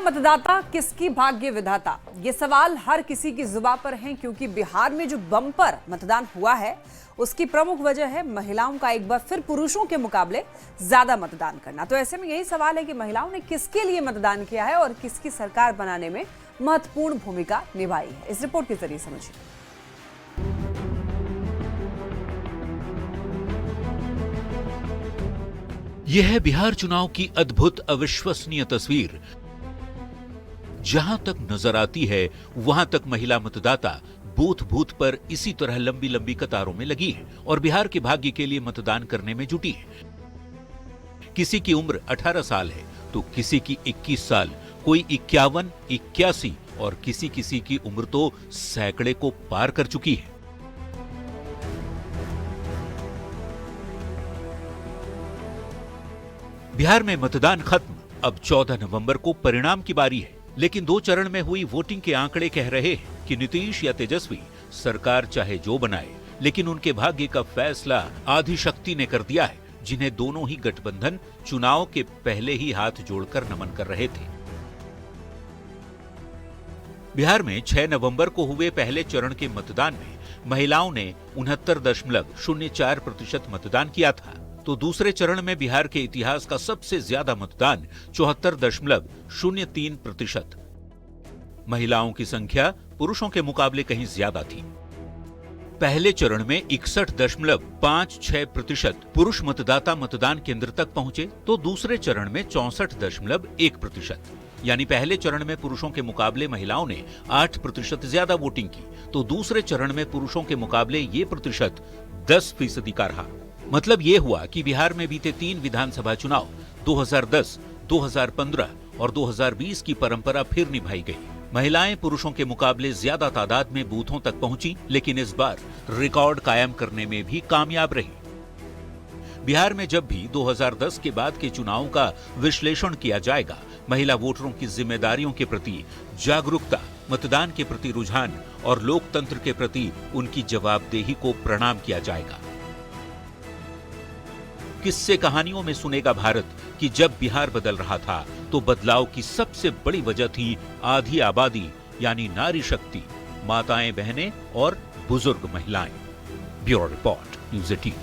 मतदाता किसकी भाग्य विधाता, ये सवाल हर किसी की जुबान पर है क्योंकि बिहार में जो बम्पर मतदान हुआ है उसकी प्रमुख वजह है महिलाओं का एक बार फिर पुरुषों के मुकाबले ज्यादा मतदान करना। तो ऐसे में यही सवाल है कि महिलाओं ने किसके लिए मतदान किया है और किसकी सरकार बनाने में महत्वपूर्ण भूमिका निभाई है। इस रिपोर्ट के जरिए समझिए। यह है बिहार चुनाव की अद्भुत अविश्वसनीय तस्वीर। जहां तक नजर आती है वहां तक महिला मतदाता बूथ बूथ पर इसी तरह लंबी लंबी कतारों में लगी है और बिहार के भाग्य के लिए मतदान करने में जुटी है। किसी की उम्र 18 साल है तो किसी की 21 साल, कोई 51, 81 और किसी किसी की उम्र तो सैकड़े को पार कर चुकी है। बिहार में मतदान खत्म, अब 14 नवंबर को परिणाम की बारी है। लेकिन 2 चरण में हुई वोटिंग के आंकड़े कह रहे हैं कि नीतीश या तेजस्वी सरकार चाहे जो बनाए, लेकिन उनके भाग्य का फैसला आदि शक्ति ने कर दिया है, जिन्हें दोनों ही गठबंधन चुनाव के पहले ही हाथ जोड़कर नमन कर रहे थे। बिहार में 6 नवंबर को हुए पहले चरण के मतदान में महिलाओं ने 69.04% मतदान किया था, तो दूसरे चरण में बिहार के इतिहास का सबसे ज्यादा मतदान 74.03%। महिलाओं की संख्या पुरुषों के मुकाबले कहीं ज्यादा थी। पहले चरण में 61.56% पुरुष मतदाता मतदान केंद्र तक पहुंचे, तो दूसरे चरण में 64.1%। यानी पहले चरण में पुरुषों के मुकाबले महिलाओं ने 8% ज्यादा वोटिंग की, तो दूसरे चरण में पुरुषों के मुकाबले ये प्रतिशत 10% का रहा। मतलब ये हुआ कि बिहार में बीते 3 विधानसभा चुनाव 2010, 2015 और 2020 की परंपरा फिर निभाई गई। महिलाएं पुरुषों के मुकाबले ज्यादा तादाद में बूथों तक पहुंची, लेकिन इस बार रिकॉर्ड कायम करने में भी कामयाब रही। बिहार में जब भी 2010 के बाद के चुनावों का विश्लेषण किया जाएगा, महिला वोटरों की जिम्मेदारियों के प्रति जागरूकता, मतदान के प्रति रुझान और लोकतंत्र के प्रति उनकी जवाबदेही को प्रणाम किया जाएगा। किस्से कहानियों में सुनेगा भारत कि जब बिहार बदल रहा था तो बदलाव की सबसे बड़ी वजह थी आधी आबादी यानी नारी शक्ति, माताएं, बहनें और बुजुर्ग महिलाएं। Bureau report, news 18।